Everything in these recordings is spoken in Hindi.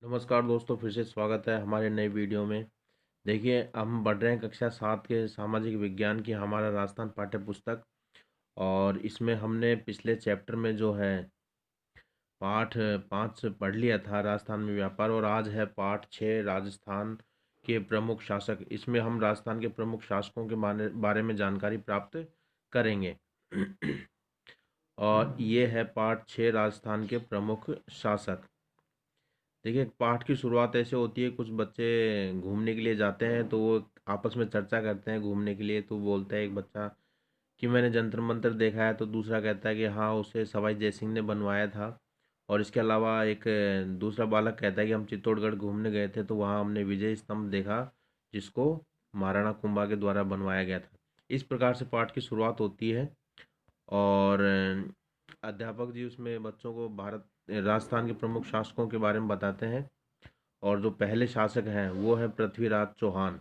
नमस्कार दोस्तों, फिर से स्वागत है हमारे नए वीडियो में। देखिए, हम पढ़ रहे हैं कक्षा 7 के सामाजिक विज्ञान की हमारा राजस्थान पाठ्य पुस्तक। और इसमें हमने पिछले चैप्टर में जो है पाठ 5 से पढ़ लिया था, राजस्थान में व्यापार। और आज है पाठ 6, राजस्थान के प्रमुख शासक। इसमें हम राजस्थान के प्रमुख शासकों के बारे में जानकारी प्राप्त करेंगे। और ये है पाठ 6, राजस्थान के प्रमुख शासक। देखिए, पाठ की शुरुआत ऐसे होती है, कुछ बच्चे घूमने के लिए जाते हैं तो वो आपस में चर्चा करते हैं घूमने के लिए। तो बोलता है एक बच्चा कि मैंने जंतर मंतर देखा है, तो दूसरा कहता है कि हाँ, उसे सवाई जयसिंह ने बनवाया था। और इसके अलावा एक दूसरा बालक कहता है कि हम चित्तौड़गढ़ घूमने गए थे तो वहाँ हमने विजय स्तंभ देखा, जिसको महाराणा कुंभा के द्वारा बनवाया गया था। इस प्रकार से पाठ की शुरुआत होती है। और अध्यापक जी उसमें बच्चों को भारत राजस्थान के प्रमुख शासकों के बारे में बताते हैं। और जो पहले शासक हैं वो है पृथ्वीराज चौहान।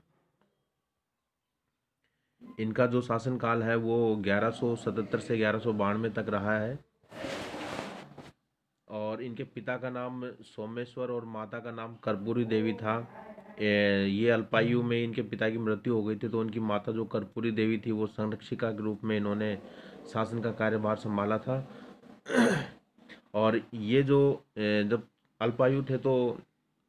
इनका जो शासनकाल है वो 1177 से 1192 तक रहा है। और इनके पिता का नाम सोमेश्वर और माता का नाम कर्पूरी देवी था। ये अल्पायु में इनके पिता की मृत्यु हो गई थी, तो उनकी माता जो कर्पूरी देवी थी वो संरक्षिका के रूप में इन्होंने शासन का कार्यभार संभाला था। और ये जो जब अल्पायु थे तो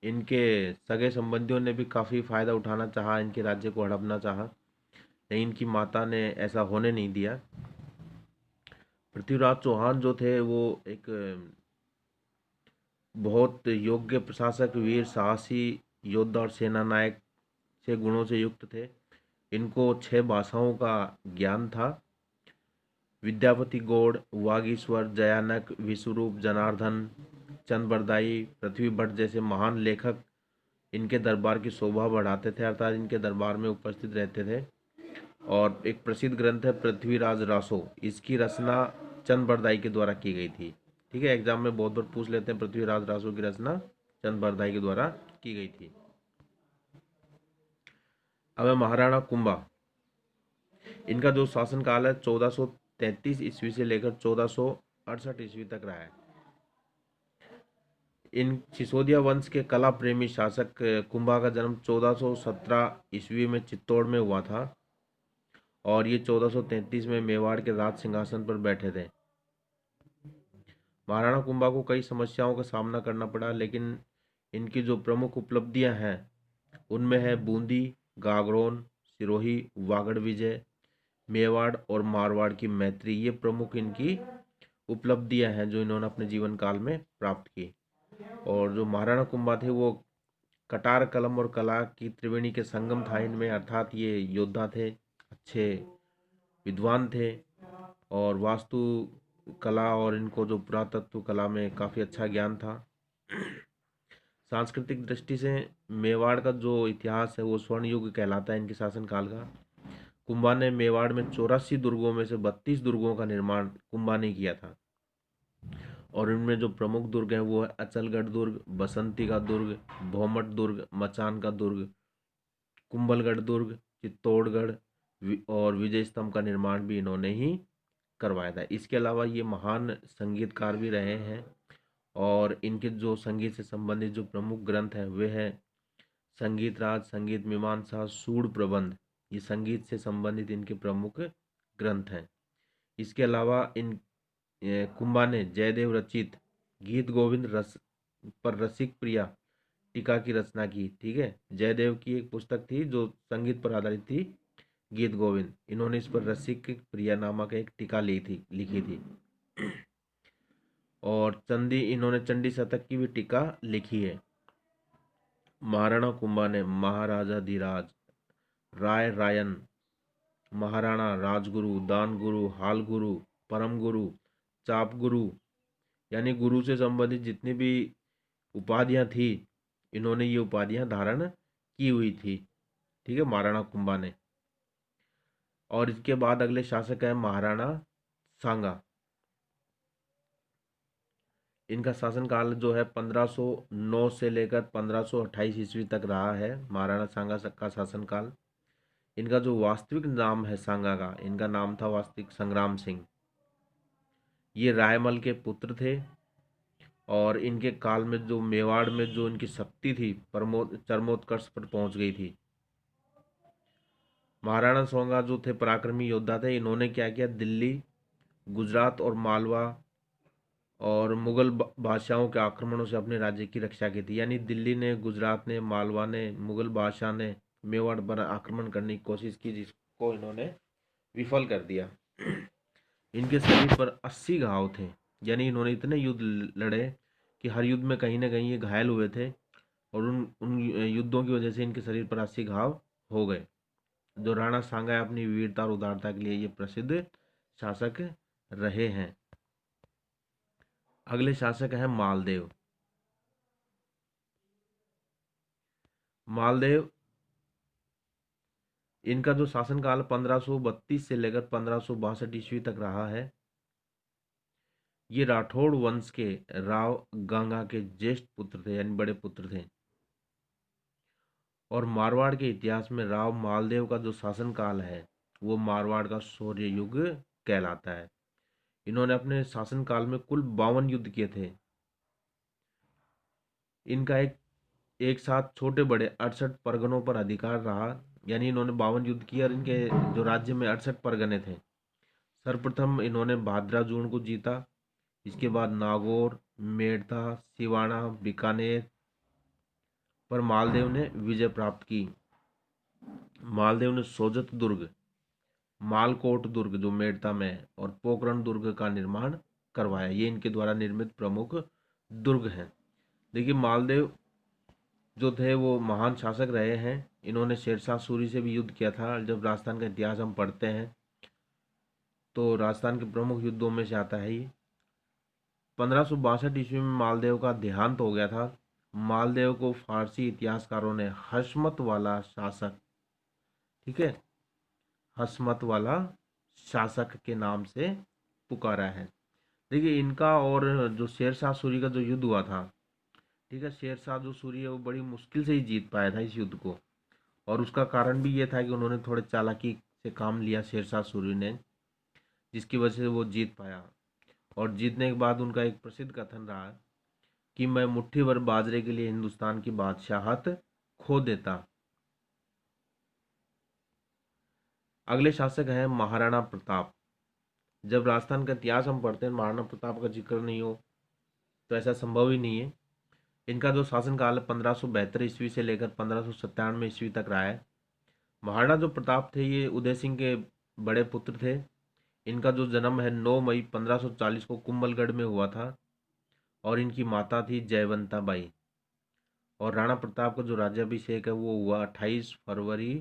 इनके सगे संबंधियों ने भी काफ़ी फायदा उठाना चाहा, इनके राज्य को हड़पना चाहा, लेकिन इनकी माता ने ऐसा होने नहीं दिया। पृथ्वीराज चौहान जो थे वो एक बहुत योग्य प्रशासक, वीर साहसी योद्धा और सेना नायक से गुणों से युक्त थे। इनको 6 भाषाओं का ज्ञान था। विद्यापति गौड़, वागीश्वर, जयानक, विश्वरूप, जनार्दन, चंद बरदाई, पृथ्वी भट्ट जैसे महान लेखक इनके दरबार की शोभा बढ़ाते थे, अर्थात इनके दरबार में उपस्थित रहते थे। और एक प्रसिद्ध ग्रंथ है पृथ्वीराज रासो, इसकी रचना चंद बरदाई के द्वारा की गई थी। ठीक है, एग्जाम में बहुत बार पूछ लेते हैं, पृथ्वीराज रासो की रचना चंद बरदाई के द्वारा की गई थी। अब है महाराणा कुंभा। इनका जो शासनकाल है 1433 ईस्वी से लेकर 1468 ईस्वी तक रहा है। इन सिसोदिया वंश के कला प्रेमी शासक कुंभा का जन्म 1417 ईस्वी में चित्तौड़ में हुआ था। और ये 1433 में मेवाड़ के राज सिंहासन पर बैठे थे। महाराणा कुंभा को कई समस्याओं का सामना करना पड़ा, लेकिन इनकी जो प्रमुख उपलब्धियां हैं उनमें है बूंदी, गागरोन, सिरोही, वागड़ विजय, मेवाड़ और मारवाड़ की मैत्री। ये प्रमुख इनकी उपलब्धियां हैं जो इन्होंने अपने जीवन काल में प्राप्त की। और जो महाराणा कुंभा थे वो कटार, कलम और कला की त्रिवेणी के संगम था इनमें, अर्थात ये योद्धा थे, अच्छे विद्वान थे। और वास्तु कला और इनको जो पुरातत्व कला में काफ़ी अच्छा ज्ञान था। सांस्कृतिक दृष्टि से मेवाड़ का जो इतिहास है वो स्वर्ण युग कहलाता है इनके शासनकाल का। कुंभा ने मेवाड़ में 84 दुर्गों में से 32 दुर्गों का निर्माण कुंभा ने किया था। और इनमें जो प्रमुख दुर्ग हैं वो है अचलगढ़ दुर्ग, बसंती का दुर्ग, भौमट दुर्ग, मचान का दुर्ग, कुंभलगढ़ दुर्ग, चित्तौड़गढ़ और विजय स्तंभ का निर्माण भी इन्होंने ही करवाया था। इसके अलावा ये महान संगीतकार भी रहे हैं। और इनके जो संगीत से संबंधित जो प्रमुख ग्रंथ हैं वे हैं संगीत राज, संगीत मीमांसा, सूड़ प्रबंध। ये संगीत से संबंधित इनके प्रमुख ग्रंथ हैं। इसके अलावा इन कुंभा ने जयदेव रचित गीत गोविंद रस पर रसिक प्रिया टीका की रचना की। ठीक है, जयदेव की एक पुस्तक थी जो संगीत पर आधारित थी, गीत गोविंद। इन्होंने इस पर रसिक प्रिया नामक एक टीका लिखी थी। और इन्होंने चंडी शतक की भी टीका लिखी है। महाराणा कुंभा ने महाराजा धीराज, राय रायन, महाराणा, राजगुरु, दान गुरु, हाल गुरु, परम गुरु, चाप गुरु, यानी गुरु से संबंधित जितनी भी उपाधियां थी इन्होंने ये उपाधियां धारण की हुई थी। ठीक है, महाराणा कुंभा ने। और इसके बाद अगले शासक है महाराणा सांगा। इनका शासनकाल जो है 1509 से लेकर 1528 ईस्वी तक रहा है महाराणा सांगा का शासनकाल। इनका जो वास्तविक नाम है सांगा का, इनका नाम था वास्तविक संग्राम सिंह। ये रायमल के पुत्र थे। और इनके काल में जो मेवाड़ में जो इनकी शक्ति थी चरमोत्कर्ष पर पहुंच गई थी। महाराणा सोंगा जो थे पराक्रमी योद्धा थे, इन्होंने क्या किया, दिल्ली, गुजरात और मालवा और मुगल बादशाहों के आक्रमणों से अपने राज्य की रक्षा की थी। यानी दिल्ली ने, गुजरात ने, मालवा ने, मुगल बादशाह ने मेवाड़ पर आक्रमण करने की कोशिश की, जिसको इन्होंने विफल कर दिया। इनके शरीर पर 80 घाव थे। यानी इन्होंने इतने युद्ध लड़े कि हर युद्ध में कहीं ना कहीं ये घायल हुए थे, और उन उन युद्धों की वजह से इनके शरीर पर 80 घाव हो गए। जो राणा सांगा अपनी वीरता और उदारता के लिए ये प्रसिद्ध शासक रहे हैं। अगले शासक हैं मालदेव। मालदेव, इनका जो शासनकाल 1532 से लेकर 1562 ईस्वी तक रहा है। ये राठौड़ वंश के राव गंगा के ज्येष्ठ पुत्र थे, यानी बड़े पुत्र थे। और मारवाड़ के इतिहास में राव मालदेव का जो शासनकाल है वो मारवाड़ का शौर्य युग कहलाता है। इन्होंने अपने शासनकाल में कुल 52 युद्ध किए थे। इनका एक साथ छोटे बड़े 68 परगनों पर अधिकार रहा। यानी इन्होंने 52 युद्ध किए और इनके जो राज्य में 68 परगने थे। सर्वप्रथम इन्होंने भाद्राजून को जीता। इसके बाद नागौर, मेड़ता, सिवाना, बीकानेर पर मालदेव ने विजय प्राप्त की। मालदेव ने सोजत दुर्ग, मालकोट दुर्ग जो मेड़ता में है, और पोखरण दुर्ग का निर्माण करवाया। ये इनके द्वारा निर्मित प्रमुख दुर्ग हैं। देखिए, मालदेव जो थे वो महान शासक रहे हैं। इन्होंने शेरशाह सूरी से भी युद्ध किया था। जब राजस्थान का इतिहास हम पढ़ते हैं तो राजस्थान के प्रमुख युद्धों में से आता है ये। 1562 ईस्वी में मालदेव का देहांत हो गया था। मालदेव को फारसी इतिहासकारों ने हशमत वाला शासक, ठीक है, हशमत वाला शासक के नाम से पुकारा है। देखिए, इनका और जो शेरशाह सूरी का जो युद्ध हुआ था, ठीक है, शेरशाह जो सूरी है वो बड़ी मुश्किल से ही जीत पाया था इस युद्ध को। और उसका कारण भी ये था कि उन्होंने थोड़े चालाकी से काम लिया शेरशाह सूरी ने, जिसकी वजह से वो जीत पाया। और जीतने के बाद उनका एक प्रसिद्ध कथन रहा कि मैं मुट्ठी भर बाजरे के लिए हिंदुस्तान की बादशाहत खो देता। अगले शासक हैं महाराणा प्रताप। जब राजस्थान का इतिहास हम पढ़ते हैं, महाराणा प्रताप का जिक्र नहीं हो तो ऐसा संभव ही नहीं है। इनका जो शासनकाल 1572 ईस्वी से लेकर 1597 ईस्वी तक रहा है। महाराणा जो प्रताप थे ये उदय सिंह के बड़े पुत्र थे। इनका जो जन्म है 9 मई 1540 को कुंभलगढ़ में हुआ था, और इनकी माता थी जयवंता बाई। और राणा प्रताप का जो राज्याभिषेक है वो हुआ 28 फरवरी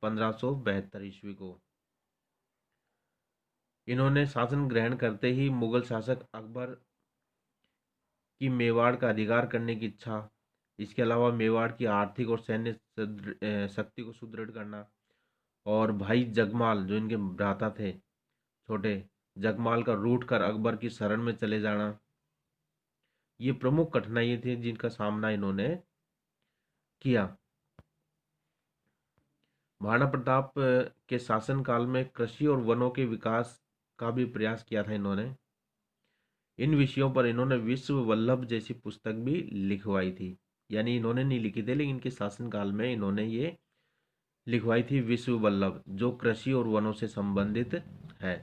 1572 ईस्वी को। इन्होंने शासन ग्रहण करते ही मुगल शासक अकबर की मेवाड़ का अधिकार करने की इच्छा, इसके अलावा मेवाड़ की आर्थिक और सैन्य शक्ति को सुदृढ़ करना, और भाई जगमाल जो इनके भ्राता थे छोटे, जगमाल का रूठ कर अकबर की शरण में चले जाना, ये प्रमुख कठिनाइयां थी जिनका सामना इन्होंने किया। महाराणा प्रताप के शासनकाल में कृषि और वनों के विकास का भी प्रयास किया था इन्होंने। इन विषयों पर इन्होंने विश्व वल्लभ जैसी पुस्तक भी लिखवाई थी। यानी इन्होंने नहीं लिखी थी, लेकिन इनके शासनकाल में इन्होंने ये लिखवाई थी विश्व वल्लभ, जो कृषि और वनों से संबंधित है।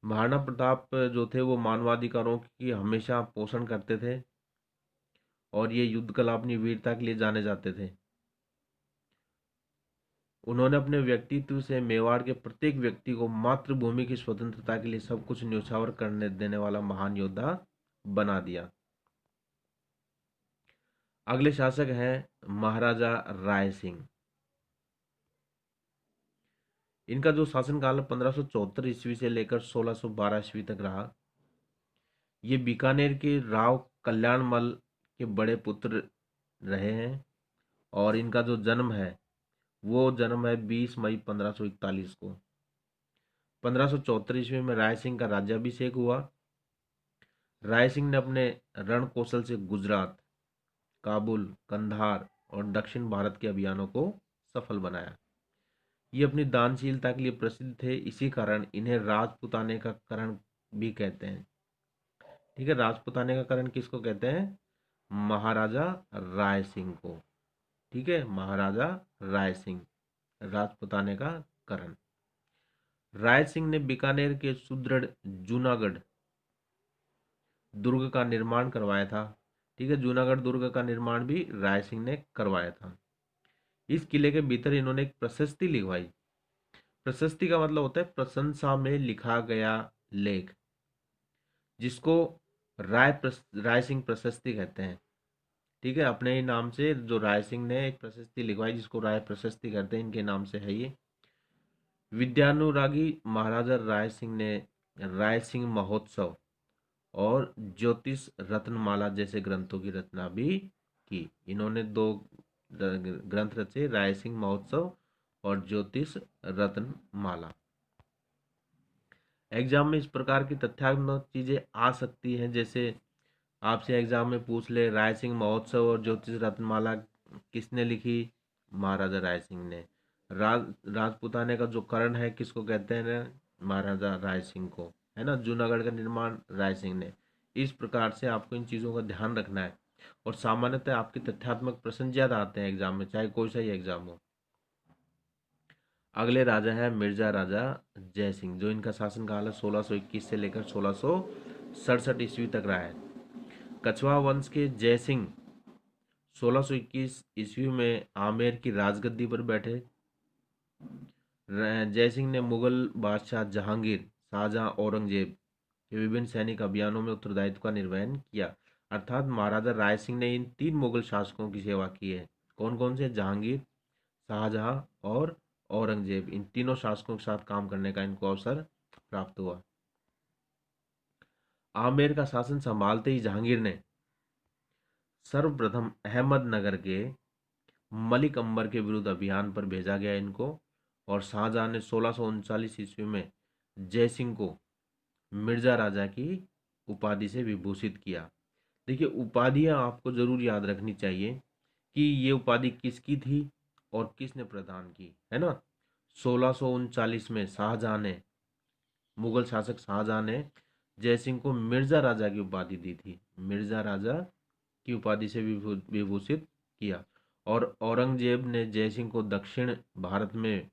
महाराणा प्रताप जो थे वो मानवाधिकारों की हमेशा पोषण करते थे, और ये युद्ध कला अपनी वीरता के लिए जाने जाते थे। उन्होंने अपने व्यक्तित्व से मेवाड़ के प्रत्येक व्यक्ति को मातृभूमि की स्वतंत्रता के लिए सब कुछ न्यौछावर करने देने वाला महान योद्धा बना दिया। अगले शासक हैं महाराजा राय सिंह। इनका जो शासनकाल 1574 ईस्वी से लेकर 1612 ईस्वी तक रहा। ये बीकानेर के राव कल्याणमल के बड़े पुत्र रहे हैं, और इनका जो जन्म है वो जन्म है 20 मई 1541 को। 1574 ईस्वी में राय सिंह का राज्याभिषेक हुआ। राय सिंह ने अपने रण कौशल से गुजरात, काबुल, कंधार और दक्षिण भारत के अभियानों को सफल बनाया। ये अपनी दानशीलता के लिए प्रसिद्ध थे, इसी कारण इन्हें राजपुताने का करण भी कहते हैं। ठीक है, राजपुताने का करण किसको कहते हैं? महाराजा राय सिंह को। ठीक है, महाराजा राय सिंह, राजपुताने का करण। राय सिंह ने बीकानेर के सुदृढ़ जूनागढ़ दुर्ग का निर्माण करवाया था। ठीक है, जूनागढ़ दुर्ग का निर्माण भी राय सिंह ने करवाया था। इस किले के भीतर इन्होंने एक प्रशस्ति लिखवाई। प्रशस्ति का मतलब होता है प्रशंसा में लिखा गया लेख, जिसको राय सिंह प्रशस्ति कहते हैं। ठीक है, अपने ही नाम से जो राय सिंह ने एक प्रशस्ति लिखवाई, जिसको राय प्रशस्ति कहते हैं, इनके नाम से है ये। विद्यानुरागी महाराजा राय सिंह ने राय सिंह महोत्सव और ज्योतिष रत्नमाला जैसे ग्रंथों की रचना भी की। इन्होंने दो ग्रंथ रचे, राय सिंह महोत्सव और ज्योतिष रत्नमाला। एग्जाम में इस प्रकार की तथ्यात्मक चीजें आ सकती हैं, जैसे आपसे एग्जाम में पूछ ले राय सिंह महोत्सव और ज्योतिष रत्नमाला किसने लिखी? महाराजा राय सिंह ने। राजपुताने का जो करण है किसको कहते हैं? महाराजा राय सिंह को, है ना। जूनागढ़ का निर्माण राय सिंह ने। इस प्रकार से आपको इन चीज़ों का ध्यान रखना है, और सामान्यतः आपके तथ्यात्मक प्रश्न ज्यादा आते हैं एग्जाम में, चाहे कोई सा ही एग्जाम हो। अगले राजा है मिर्जा राजा जय सिंह, जो इनका शासनकाल है 1621 से लेकर 1667 ईस्वी तक रहा है। कछवा वंश के जय सिंह 1621 ईस्वी में आमेर की राजगद्दी पर बैठे। जय सिंह ने मुगल बादशाह जहांगीर, शाहजहां, औरंगजेब के विभिन्न सैनिक अभियानों में उत्तरदायित्व का निर्वहन किया। अर्थात महाराजा राय सिंह ने इन 3 मुगल शासकों की सेवा की है। कौन कौन से? जहांगीर, शाहजहां और औरंगजेब। इन तीनों शासकों के साथ काम करने का इनको अवसर प्राप्त हुआ। आमेर का शासन संभालते ही जहांगीर ने सर्वप्रथम अहमदनगर के मलिक अंबर के विरुद्ध अभियान पर भेजा गया इनको, और शाहजहां ने 1639 ईस्वी में जय सिंह को मिर्जा राजा की उपाधि से विभूषित किया। देखिए, उपाधियां आपको जरूर याद रखनी चाहिए कि ये उपाधि किसकी थी और किसने प्रदान की, है ना। 1639 में शाहजहां ने, मुगल शासक शाहजहां ने जय सिंह को मिर्जा राजा की उपाधि दी थी, मिर्जा राजा की उपाधि से विभूषित किया। और औरंगजेब ने जय सिंह को दक्षिण भारत में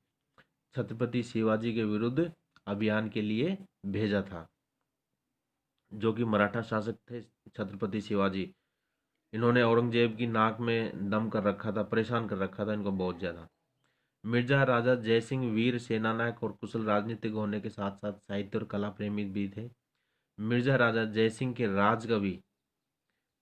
छत्रपति शिवाजी के विरुद्ध अभियान के लिए भेजा था, जो कि मराठा शासक थे छत्रपति शिवाजी। इन्होंने औरंगजेब की नाक में दम कर रखा था, परेशान कर रखा था इनको बहुत ज़्यादा। मिर्जा राजा जयसिंह वीर सेनानायक और कुशल राजनीतिक होने के साथ साथ साहित्य और कला प्रेमी भी थे। मिर्जा राजा जयसिंह के राजकवि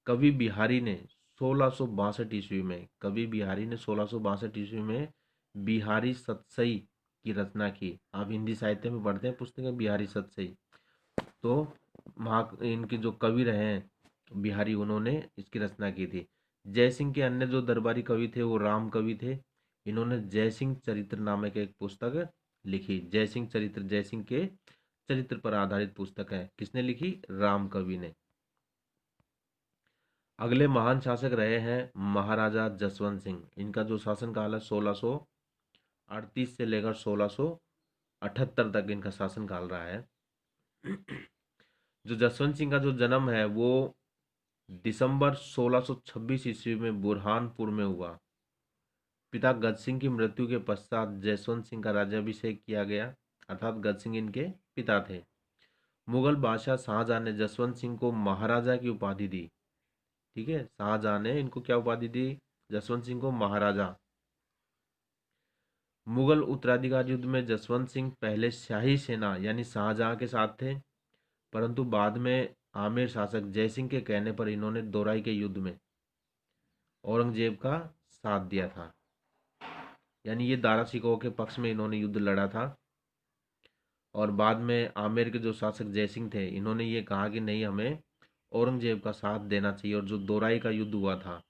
कवि बिहारी ने 1662 ईस्वी में, कवि बिहारी ने 1662 ईस्वी में बिहारी सतसई की रचना की। आप हिंदी साहित्य में पढ़ते हैं पुस्तकें बिहारी सतसई, तो वहाँ इनके जो कवि रहे हैं बिहारी, उन्होंने इसकी रचना की थी। जयसिंह के अन्य जो दरबारी कवि थे वो राम कवि थे। इन्होंने जयसिंह चरित्र नामक एक पुस्तक लिखी। जयसिंह चरित्र, जयसिंह के चरित्र पर आधारित पुस्तक है। किसने लिखी? राम कवि ने। अगले महान शासक रहे हैं महाराजा जसवंत सिंह। इनका जो शासनकाल है 1638 से लेकर 1678 तक इनका शासनकाल रहा है। जो जसवंत सिंह का जो जन्म है वो दिसंबर 1626 ईस्वी में बुरहानपुर में हुआ। पिता गज सिंह की मृत्यु के पश्चात जसवंत सिंह का राज्याभिषेक किया गया, अर्थात गज सिंह इनके पिता थे। मुगल बादशाह शाहजहां ने जसवंत सिंह को महाराजा की उपाधि दी। ठीक है, शाहजहां ने इनको क्या उपाधि दी? जसवंत सिंह को महाराजा। मुगल उत्तराधिकार युद्ध में जसवंत सिंह पहले शाही सेना यानी शाहजहां के साथ थे, परंतु बाद में आमेर शासक जयसिंह के कहने पर इन्होंने दोराई के युद्ध में औरंगजेब का साथ दिया था। यानी ये दारा शिकोह के पक्ष में इन्होंने युद्ध लड़ा था। और बाद में आमेर के जो शासक जयसिंह थे, इन्होंने ये कहा कि नहीं, हमें औरंगजेब का साथ देना चाहिए। और जो दोराई का युद्ध हुआ था,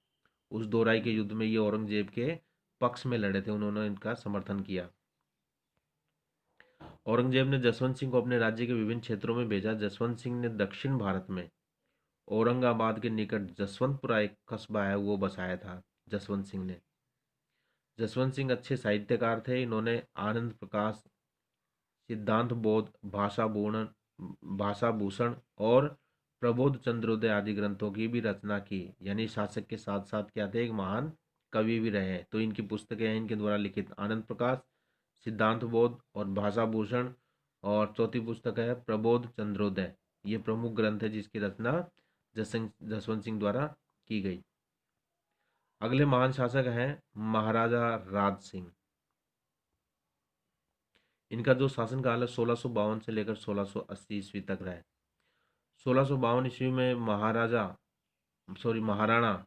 उस दोराई के युद्ध में ये औरंगजेब के पक्ष में लड़े थे, उन्होंने इनका समर्थन किया। औरंगजेब ने जसवंत सिंह को अपने राज्य के विभिन्न क्षेत्रों में भेजा। जसवंत सिंह ने दक्षिण भारत में औरंगाबाद के निकट जसवंतपुरा एक कस्बा है वो बसाया था जसवंत सिंह ने। जसवंत सिंह अच्छे साहित्यकार थे। इन्होंने आनंद प्रकाश, सिद्धांत बोध, भाषा भूषण और प्रबोध, चंद्रोदय आदि ग्रंथों की भी रचना की। यानी शासक के साथ साथ क्या थे, एक महान कवि भी रहे हैं। तो इनकी पुस्तकें हैं इनके द्वारा लिखित आनंद प्रकाश, सिद्धांत बोध और भाषा भूषण। और चौथी पुस्तक है प्रबोध चंद्रोदय। ये प्रमुख ग्रंथ है जिसकी रचना जसवंत सिंह द्वारा की गई। अगले महान शासक हैं महाराजा राज सिंह। इनका जो शासनकाल है 1652 से लेकर 1680 ईस्वी तक रहा है। 1652 ईस्वी में महाराणा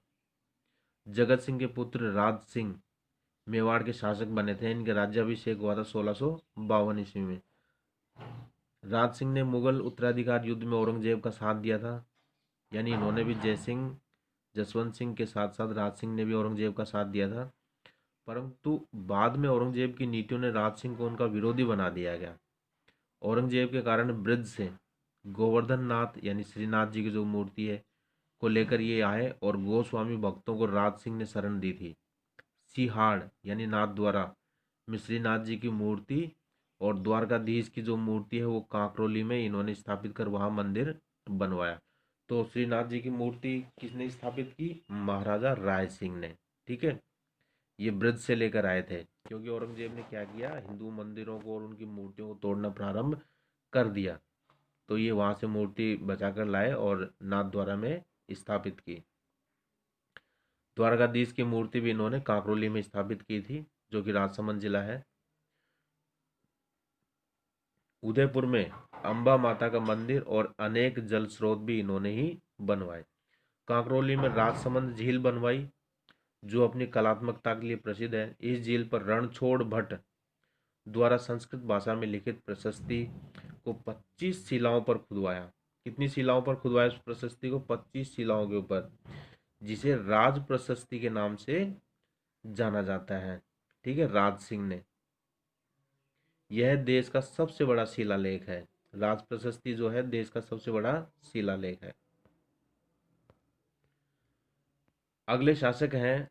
जगत सिंह के पुत्र राज सिंह मेवाड़ के शासक बने थे। इनके राज्याभिषेक हुआ था 1652 ईस्वी में। राज सिंह ने मुगल उत्तराधिकार युद्ध में औरंगजेब का साथ दिया था। यानी इन्होंने भी जसवंत सिंह के साथ साथ राज सिंह ने भी औरंगजेब का साथ दिया था। परंतु बाद में औरंगजेब की नीतियों ने राज सिंह को उनका विरोधी बना दिया गया। औरंगजेब के कारण ब्रज से गोवर्धन नाथ यानी श्रीनाथ जी की जो मूर्ति है को लेकर ये आए और गोस्वामी भक्तों को राज सिंह ने शरण दी थी। सिहाड़ यानी नाथ द्वारा में श्रीनाथ जी की मूर्ति और द्वारकाधीश की जो मूर्ति है वो कांकरोली में इन्होंने स्थापित कर वहाँ मंदिर बनवाया। तो श्रीनाथ जी की मूर्ति किसने स्थापित की? महाराजा राय सिंह ने। ठीक है, ये ब्रज से लेकर आए थे क्योंकि औरंगजेब ने क्या किया, हिंदू मंदिरों को और उनकी मूर्तियों को तोड़ना प्रारंभ कर दिया। तो ये वहां से मूर्ति बचाकर लाए और नाथ द्वारा में स्थापित की। द्वारकाधीश की मूर्ति भी इन्होंने कांकरोली में स्थापित की थी जो कि राजसमंद जिला है। उदयपुर में अंबा माता का मंदिर और अनेक जल स्रोत भी इन्होंने ही बनवाए। कांकरोली में राजसमंद झील बनवाई जो अपनी कलात्मकता के लिए प्रसिद्ध है। इस झील पर रणछोड़ भट्ट द्वारा संस्कृत भाषा में लिखित प्रशस्ति को 25 शिलाओं पर खुदवाया। कितनी शिलाओं पर खुदवाया उस प्रशस्ति को? 25 शिलाओं के ऊपर, जिसे राज प्रशस्ति के नाम से जाना जाता है। ठीक है, राज सिंह ने। यह देश का सबसे बड़ा शिलालेख है। राज प्रशस्ति जो है देश का सबसे बड़ा शिलालेख है। अगले शासक हैं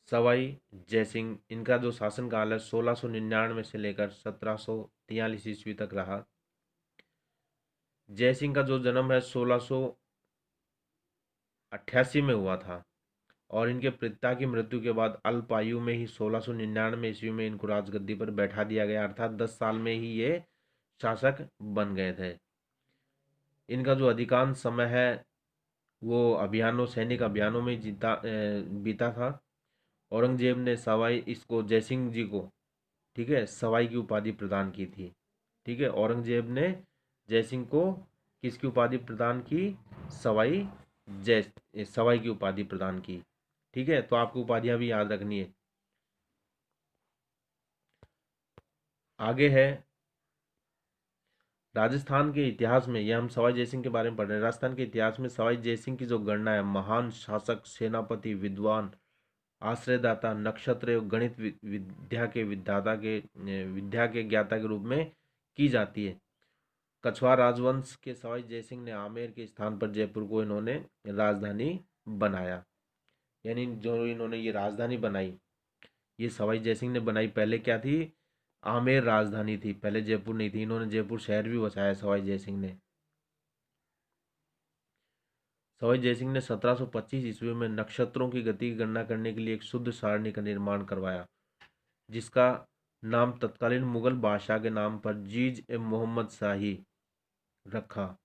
सवाई जयसिंह। इनका जो शासनकाल है 1699 से लेकर 1743 ईस्वी तक रहा। जयसिंह का जो जन्म है 1688 में हुआ था और इनके पिता की मृत्यु के बाद अल्प आयु में ही 1699 ईस्वी में इनको राजगद्दी पर बैठा दिया गया, अर्थात 10 साल में ही ये शासक बन गए थे। इनका जो अधिकांश समय है वो सैनिक अभियानों में बीता था। औरंगजेब ने सवाई इसको जयसिंह जी को, ठीक है, सवाई की उपाधि प्रदान की थी। ठीक है, औरंगजेब ने जयसिंह को किसकी उपाधि प्रदान की? सवाई की उपाधि प्रदान की। ठीक है, तो आपको उपाधियां भी याद रखनी है। आगे है राजस्थान के इतिहास में, यह हम सवाई जयसिंह के बारे में पढ़ रहे हैं। राजस्थान के इतिहास में सवाई जयसिंह की जो गणना है महान शासक, सेनापति, विद्वान, आश्रयदाता, नक्षत्र एवं गणित विद्या के ज्ञाता के रूप में की जाती है। कछवार राजवंश के सवाई जयसिंह ने आमेर के स्थान पर जयपुर को इन्होंने राजधानी बनाया। यानी जो इन्होंने ये राजधानी बनाई ये सवाई जयसिंह ने बनाई। पहले क्या थी? आमेर राजधानी थी, पहले जयपुर नहीं थी। इन्होंने जयपुर शहर भी बसाया सवाई जयसिंह ने। सवाई जयसिंह ने 1725 ईस्वी में नक्षत्रों की गति की गणना करने के लिए एक शुद्ध सारणी का निर्माण करवाया जिसका नाम तत्कालीन मुगल बादशाह के नाम पर जीज ए मोहम्मद शाही रखा।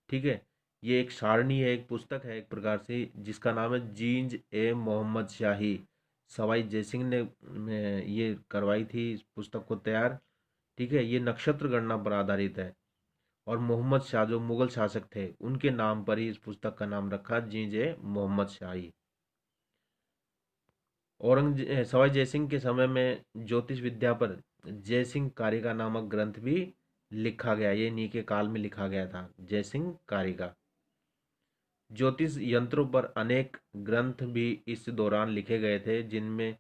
ठीक है, ये एक सारणी है, एक पुस्तक है एक प्रकार से जिसका नाम है जीज ए मोहम्मद शाही। सवाई जयसिंह ने ये करवाई थी इस पुस्तक को तैयार। ठीक है, ये नक्षत्र गणना पर आधारित है और मोहम्मद शाह जो मुगल शासक थे उनके नाम पर ही इस पुस्तक का नाम रखा, जीज ए मोहम्मद शाही। सवाई जयसिंह के समय में ज्योतिष विद्या पर जयसिंह कारिका नामक ग्रंथ भी लिखा गया। ये इन्हीं के काल में लिखा गया था, जयसिंह कारिका। ज्योतिष यंत्रों पर अनेक ग्रंथ भी इस दौरान लिखे गए थे जिनमें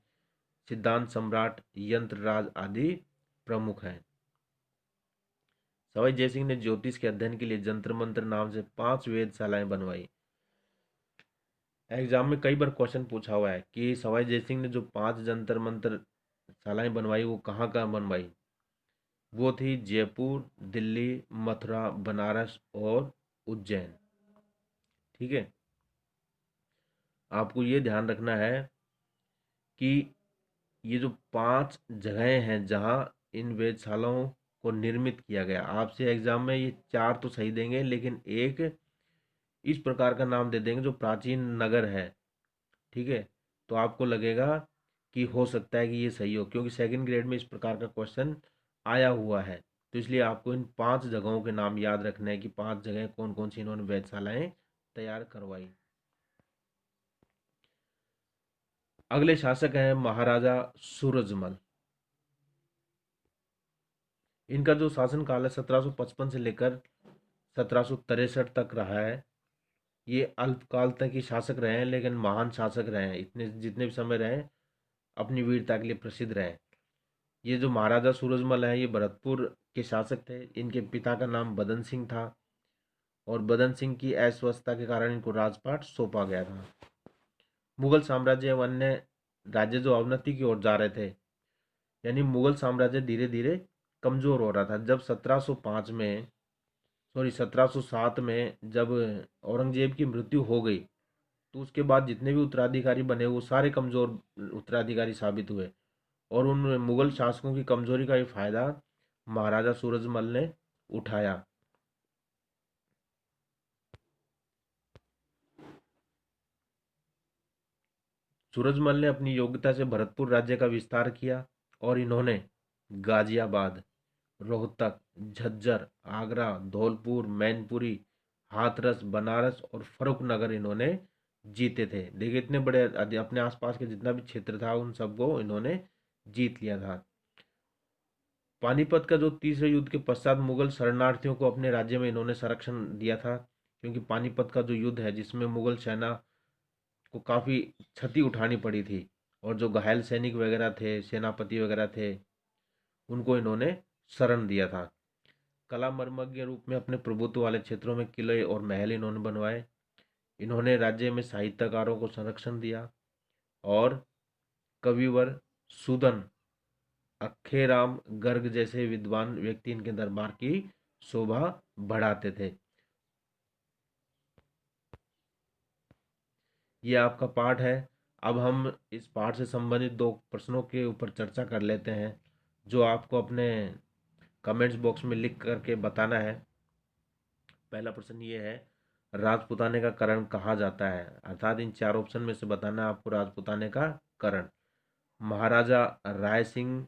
सिद्धांत सम्राट, यंत्रराज आदि प्रमुख हैं। सवाई जयसिंह ने ज्योतिष के अध्ययन के लिए जंतर मंत्र नाम से 5 वेधशालाएं बनवाई। एग्जाम में कई बार क्वेश्चन पूछा हुआ है कि सवाई जयसिंह ने जो 5 जंतर मंत्र शालाएं बनवाई वो कहाँ कहाँ बनवाई। वो थी जयपुर, दिल्ली, मथुरा, बनारस और उज्जैन। ठीक है, आपको ये ध्यान रखना है कि ये जो 5 जगहें हैं जहाँ इन वेधशालाओं को निर्मित किया गया, आपसे एग्जाम में ये 4 तो सही देंगे, लेकिन एक इस प्रकार का नाम दे देंगे जो प्राचीन नगर है। ठीक है, तो आपको लगेगा कि हो सकता है कि ये सही हो, क्योंकि सेकंड ग्रेड में इस प्रकार का क्वेश्चन आया हुआ है। तो इसलिए आपको इन 5 जगहों के नाम याद रखने हैं कि 5 जगह कौन कौन सी इन्होंने वेधशालाएं तैयार करवाई। अगले शासक हैं महाराजा सूरजमल। इनका जो शासन काल है 1755 से लेकर 1763 तक रहा है। ये अल्पकाल तक ही शासक रहे हैं, लेकिन महान शासक रहे हैं, इतने जितने भी समय रहे अपनी वीरता के लिए प्रसिद्ध रहे। ये जो महाराजा सूरजमल हैं ये भरतपुर के शासक थे। इनके पिता का नाम बदन सिंह था और बदन सिंह की अस्वस्थता के कारण इनको राजपाट सौंपा गया था। मुगल साम्राज्य व अन्य राज्य जो अवनति की ओर जा रहे थे, यानी मुगल साम्राज्य धीरे धीरे कमजोर हो रहा था। जब 1707 में जब औरंगजेब की मृत्यु हो गई, तो उसके बाद जितने भी उत्तराधिकारी बने वो सारे कमजोर उत्तराधिकारी साबित हुए, और उन मुगल शासकों की कमजोरी का ही फायदा महाराजा सूरजमल ने उठाया। सूरजमल ने अपनी योग्यता से भरतपुर राज्य का विस्तार किया और इन्होंने गाजियाबाद, रोहतक, झज्जर, आगरा, धौलपुर, मैनपुरी, हाथरस, बनारस और फर्रुखनगर इन्होंने जीते थे। देखिए इतने बड़े अपने आसपास के जितना भी क्षेत्र था उन सबको इन्होंने जीत लिया था। पानीपत का जो तीसरे युद्ध के पश्चात मुगल शरणार्थियों को अपने राज्य में इन्होंने संरक्षण दिया था, क्योंकि पानीपत का जो युद्ध है जिसमें मुगल सेना को काफ़ी क्षति उठानी पड़ी थी, और जो घायल सैनिक वगैरह थे, सेनापति वगैरह थे, उनको इन्होंने शरण दिया था। कला मर्मज्ञ के रूप में अपने प्रभुत्व वाले क्षेत्रों में किले और महल इन्होंने बनवाए। इन्होंने राज्य में साहित्यकारों को संरक्षण दिया और कविवर सुदन, अखेराम गर्ग जैसे विद्वान व्यक्ति इनके दरबार की शोभा बढ़ाते थे। ये आपका पाठ है। अब हम इस पाठ से संबंधित 2 प्रश्नों के ऊपर चर्चा कर लेते हैं, जो आपको अपने कमेंट्स बॉक्स में लिख करके बताना है। पहला प्रश्न ये है, राजपुताने का करण कहा जाता है, अर्थात इन 4 ऑप्शन में से बताना है आपको राजपुताने का करण। महाराजा राय सिंह,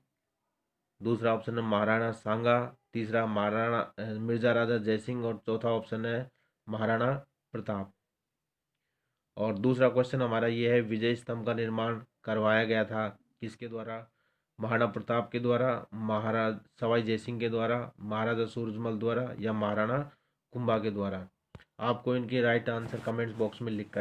दूसरा ऑप्शन है महाराणा सांगा, तीसरा महाराणा मिर्जा राजा जयसिंह, और चौथा ऑप्शन है महाराणा प्रताप। और दूसरा क्वेश्चन हमारा ये है, विजय स्तंभ का निर्माण करवाया गया था किसके द्वारा? महाराणा प्रताप के द्वारा, महाराज सवाई जयसिंह के द्वारा, महाराजा सूरजमल द्वारा, या महाराणा कुंभा के द्वारा? आपको इनके राइट आंसर कमेंट्स बॉक्स में लिख कर